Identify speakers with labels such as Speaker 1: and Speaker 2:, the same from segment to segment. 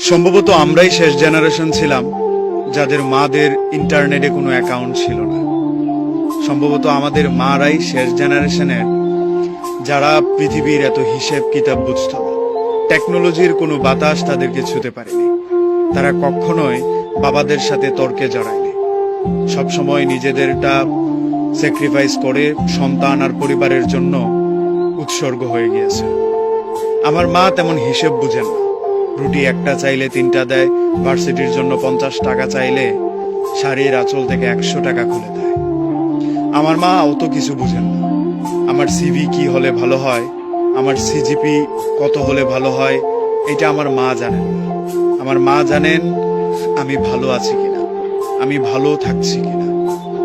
Speaker 1: সম্ভবত আমরাই শেষ জেনারেশন ছিলাম যাদের মাদের ইন্টারনেটে কোনো অ্যাকাউন্ট ছিল না। সম্ভবত আমাদের মারাই শেষ জেনারেশনের যারা পৃথিবীর এত হিসেব কিতাব বুঝত না। টেকনোলজির কোনো বাতাস তাদেরকে ছুতে পারেনি। তারা কখনোই বাবাদের সাথে তর্কে জড়ায়নি। সবসময় নিজেদেরটা স্যাক্রিফাইস করে সন্তান আর পরিবারের জন্য উৎসর্গ হয়ে গিয়েছে। আমার মা তেমন হিসেব বুঝেন না। রুটি একটা চাইলে 3টা দেয়, ভার্সিটির জন্য 50 টাকা চাইলে শাড়ির আঁচল থেকে 100 টাকা খুলে দেয়। আমার মা অত কিছু বুঝেন না। আমার সিভি কি হলে ভালো হয়, আমার সিজিপি কত হলে ভালো হয়, এটা আমার মা জানেন না। আমার মা জানেন আমি ভালো আছি কিনা, আমি ভালো থাকছি কিনা।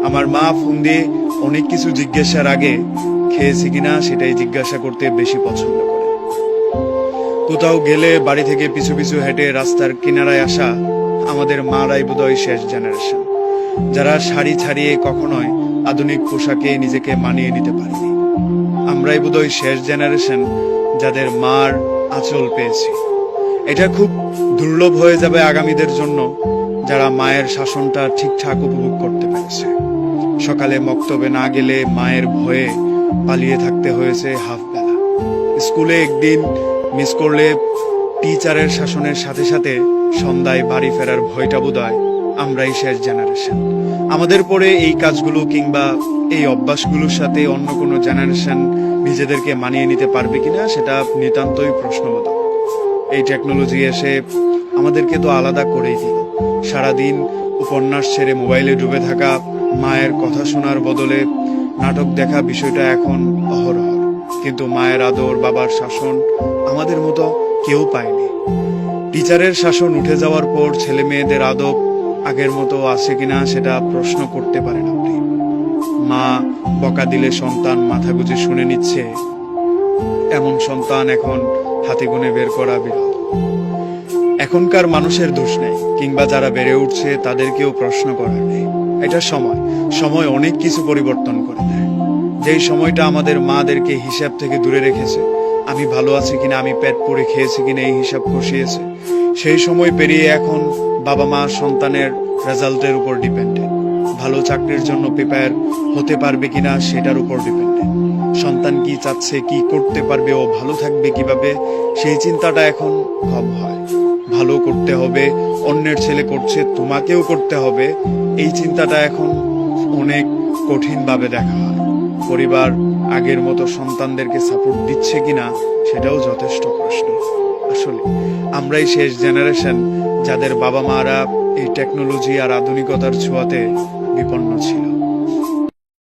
Speaker 1: আমার মা ফোন দিয়ে অনেক কিছু জিজ্ঞাসার আগে খেয়েছি কিনা সেটাই জিজ্ঞাসা করতে বেশি পছন্দ করে। কোথাও গেলে বাড়ি থেকে পিছু পিছু হেঁটে রাস্তার কিনারায় আসা আমাদের মারাই বোধহয় শেষ জেনারেশন, যারা শাড়ি ছাড়িয়ে কখনোই আধুনিক পোশাকে নিজেকে মানিয়ে নিতে পারেনি। আমরাই বোধহয় শেষ জেনারেশন যাদের মার আঁচল পেয়েছি। এটা খুব দুর্লভ হয়ে যাবে আগামীদের জন্য, যারা মায়ের শাসনটা ঠিকঠাক উপভোগ করতে পেরেছে। সকালে মক্তবে না গেলে মায়ের ভয়ে পালিয়ে থাকতে হয়েছে হাফ বেলা। স্কুলে একদিন মিস করলে টিচারের শাসনের সাথে সাথে সন্ধ্যায় বাড়ি ফেরার ভয়টা বোধহয় আমরাই শেষ জেনারেশন। আমাদের পরে এই কাজগুলো কিংবা এই অভ্যাসগুলোর সাথে অন্য কোনো জেনারেশন নিজেদেরকে মানিয়ে নিতে পারবে কিনা সেটা নিতান্তই প্রশ্নবোধক। এই টেকনোলজি এসে আমাদেরকে তো আলাদা করেই দিল। সারাদিন উপন্যাস ছেড়ে মোবাইলে ডুবে থাকা, মায়ের কথা শোনার বদলে নাটক দেখা বিষয়টা এখন অহরহ। কিন্তু মায়ের আদর, বাবার শাসন আমাদের মতো কেউ পায়নি। টিচারের শাসন উঠে যাওয়ার পর ছেলে মেয়েদের আদব আগের মতো আছে কিনা সেটা প্রশ্ন করতে পারেন আপনি। মা বকা দিলে সন্তান মাথা গুঁজে শুনে নিচ্ছে, এমন সন্তান এখন হাতে গুনে বের করা বিরল। এখনকার মানুষের দোষ নেই, কিংবা যারা বেড়ে উঠছে তাদেরকেও প্রশ্ন করার নেই। এটা সময় অনেক কিছু পরিবর্তন করে দেয়। যেই সময়টা আমাদের মাদেরকে হিসাব থেকে দূরে রেখেছে, আমি ভালো আছি কিনা, আমি পেট পরে খেয়েছি কিনা এই হিসাব কষিয়েছে, সেই সময় পেরিয়ে এখন বাবা মা সন্তানের রেজাল্টের উপর ডিপেন্ডেন্ট। ভালো চাকরির জন্য প্রিপেয়ার হতে পারবে কিনা সেটার উপর ডিপেন্ডেন্ট। সন্তান কি চাচ্ছে, কি করতে পারবে, ও ভালো থাকবে কিভাবে, সেই চিন্তাটা এখন কম হয়। ভালো করতে হবে, অন্যের ছেলে করছে তোমাকেও করতে হবে, এই চিন্তাটা এখন অনেক কঠিনভাবে দেখা হয়। পরিবার আগের মতো সন্তানদেরকে সাপোর্ট দিচ্ছে কিনা সেটাও যথেষ্ট প্রশ্ন। আসলে আমরাই শেষ জেনারেশন যাদের বাবা মারা এই টেকনোলজি আর আধুনিকতার ছোঁয়াতে বিপন্ন ছিল।